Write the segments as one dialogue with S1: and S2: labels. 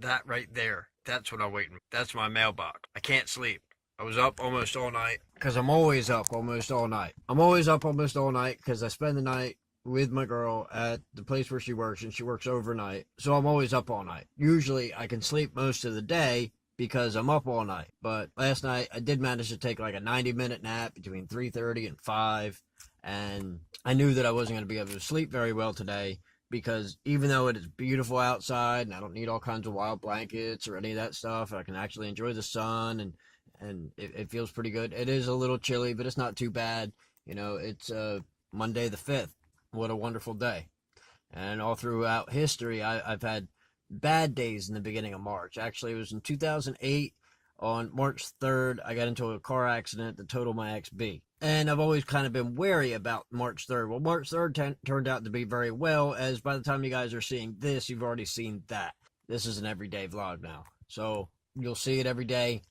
S1: That right there, that's what I'm waiting. That's my mailbox. I can't sleep. I was up almost all night because I'm always up almost all night. I'm always up almost all night because I spend the night with my girl at the place where she works, and she works overnight. So I'm always up all night. Usually I can sleep most of the day because I'm up all night. But last night I did manage to take like a 90-minute nap between 3:30 and 5, and I knew that I wasn't going to be able to sleep very well today because even though it is beautiful outside and I don't need all kinds of wild blankets or any of that stuff, I can actually enjoy the sun, and it feels pretty good. It is a little chilly, but it's not too bad. You know, it's Monday the 5th. What a wonderful day. And all throughout history, I've had bad days in the beginning of March. Actually, it was in 2008 on March 3rd, I got into a car accident that totaled my XB. And I've always kind of been wary about March 3rd. Well, March 3rd turned out to be very well, as by the time you guys are seeing this, you've already seen that. This is an everyday vlog now. So you'll see it every day.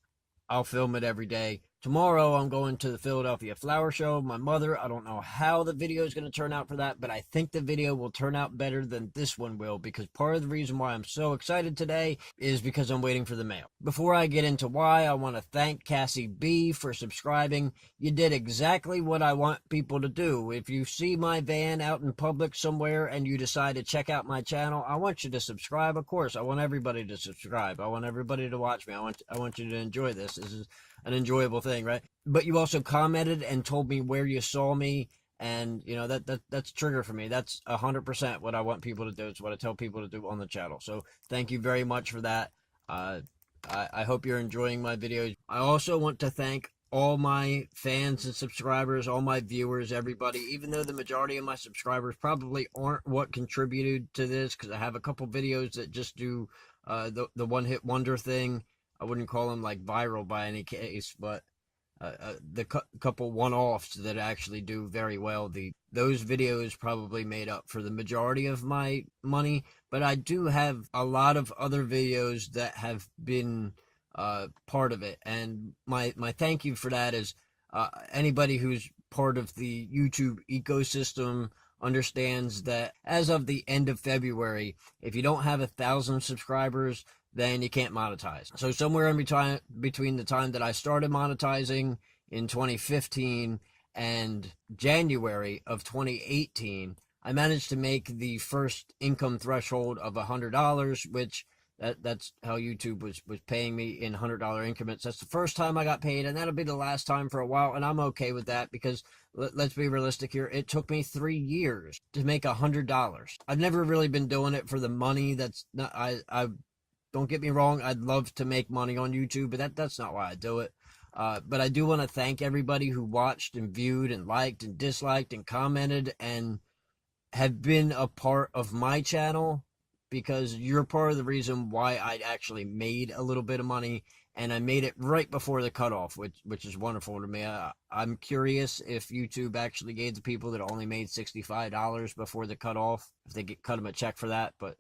S1: I'll film it every day. Tomorrow, I'm going to the Philadelphia Flower Show. My mother, I don't know how the video is going to turn out for that, but I think the video will turn out better than this one will, because part of the reason why I'm so excited today is because I'm waiting for the mail. Before I get into why, I want to thank Cassie B for subscribing. You did exactly what I want people to do. If you see my van out in public somewhere and you decide to check out my channel, I want you to subscribe. Of course, I want everybody to subscribe. I want everybody to watch me. I want you to enjoy this. This is an enjoyable thing, right? But you also commented and told me where you saw me, and you know that's a trigger for me. That's 100% what I want people to do. It's what I tell people to do on the channel. So thank you very much for that. I hope you're enjoying my videos. I also want to thank all my fans and subscribers, all my viewers, everybody, even though the majority of my subscribers probably aren't what contributed to this, because I have a couple videos that just do the one-hit wonder thing. I wouldn't call them like viral by any case, but the couple one-offs that actually do very well. Those videos probably made up for the majority of my money, but I do have a lot of other videos that have been part of it, and my thank you for that is anybody who's part of the YouTube ecosystem understands that as of the end of February, if you don't have 1,000 subscribers, then you can't monetize. So somewhere in between the time that I started monetizing in 2015 and January of 2018, I managed to make the first income threshold of $100, which that's how YouTube was paying me in $100 increments. That's the first time I got paid, and that'll be the last time for a while, and I'm okay with that because let's be realistic here. It took me 3 years to make $100. I've never really been doing it for the money. That's not, I don't get me wrong, I'd love to make money on YouTube, but that's not why I do it. But I do want to thank everybody who watched and viewed and liked and disliked and commented and have been a part of my channel, because you're part of the reason why I actually made a little bit of money, and I made it right before the cutoff, which is wonderful to me. I'm curious if YouTube actually gave the people that only made $65 before the cutoff, if they cut them a check for that, but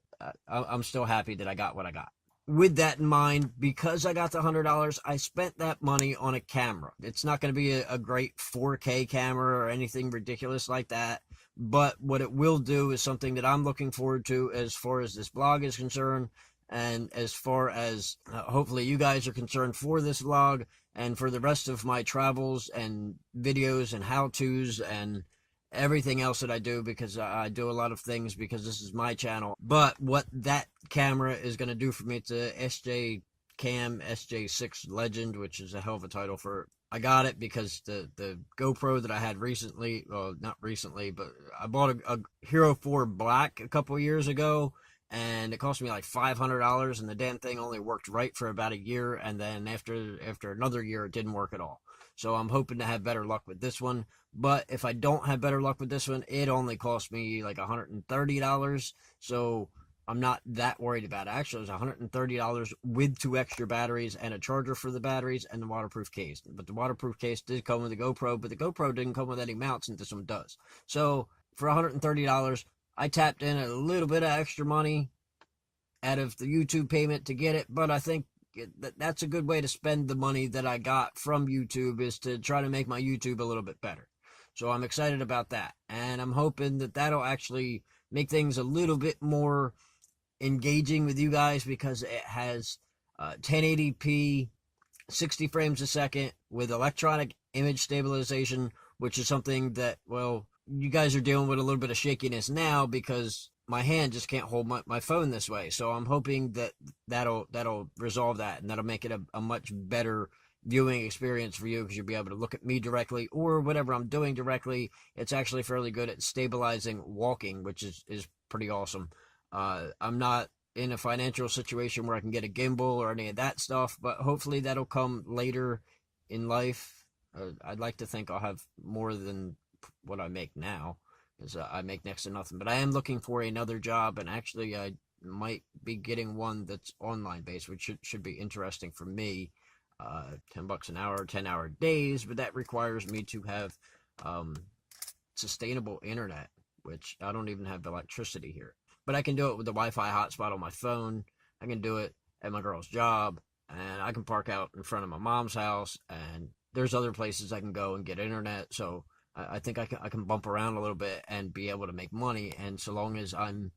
S1: I'm still happy that I got what I got. With that in mind, because I got the $100, I spent that money on a camera. It's not going to be a great 4K camera or anything ridiculous like that, but what it will do is something that I'm looking forward to as far as this vlog is concerned, and as far as hopefully you guys are concerned for this vlog and for the rest of my travels and videos and how-tos and everything else that I do, because I do a lot of things because this is my channel. But what that camera is going to do for me, it's a SJ Cam SJ6 Legend, which is a hell of a title for it. I got it because the GoPro that I had recently, well, not recently, but I bought a Hero 4 Black a couple years ago, and it cost me like $500, and the damn thing only worked right for about a year, and then after another year, it didn't work at all. So I'm hoping to have better luck with this one. But if I don't have better luck with this one, it only cost me like $130. So I'm not that worried about it. Actually, it was $130 with 2 extra batteries and a charger for the batteries and the waterproof case. But the waterproof case did come with the GoPro, but the GoPro didn't come with any mounts, and this one does. So for $130, I tapped in a little bit of extra money out of the YouTube payment to get it, but I think that's a good way to spend the money that I got from YouTube, is to try to make my YouTube a little bit better. So I'm excited about that, and I'm hoping that that'll actually make things a little bit more engaging with you guys because it has 1080p 60 frames a second with electronic image stabilization, which is something that, well, you guys are dealing with a little bit of shakiness now because my hand just can't hold my phone this way. So I'm hoping that that'll resolve that, and that'll make it a much better viewing experience for you, because you'll be able to look at me directly or whatever I'm doing directly. It's actually fairly good at stabilizing walking, which is pretty awesome. I'm not in a financial situation where I can get a gimbal or any of that stuff, but hopefully that'll come later in life. I'd like to think I'll have more than what I make now, because I make next to nothing. But I am looking for another job, and actually I might be getting one that's online based, which should be interesting for me. $10 an hour, 10-hour days, but that requires me to have sustainable internet, which I don't even have electricity here. But I can do it with the Wi-Fi hotspot on my phone. I can do it at my girl's job, and I can park out in front of my mom's house, and there's other places I can go and get internet. So I think I can bump around a little bit and be able to make money. And so long as I'm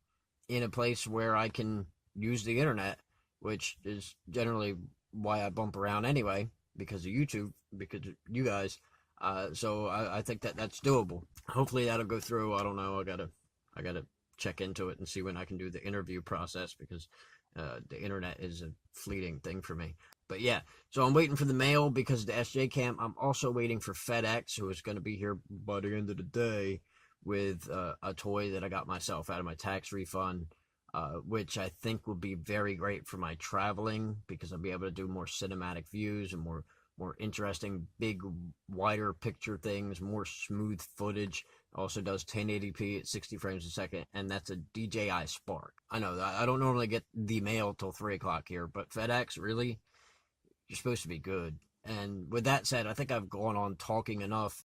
S1: in a place where I can use the internet, which is generally why I bump around anyway, because of YouTube, because of you guys. So I think that's doable. Hopefully that'll go through. I don't know. I gotta check into it and see when I can do the interview process, because the internet is a fleeting thing for me. But yeah, so I'm waiting for the mail because of the SJ Cam. I'm also waiting for FedEx, who is going to be here by the end of the day with a toy that I got myself out of my tax refund, which I think will be very great for my traveling, because I'll be able to do more cinematic views and more interesting, big, wider picture things, more smooth footage. Also does 1080p at 60 frames a second, and that's a DJI Spark. I know I don't normally get the mail till 3 o'clock here, but FedEx, really? You're supposed to be good. And with that said, I think I've gone on talking enough.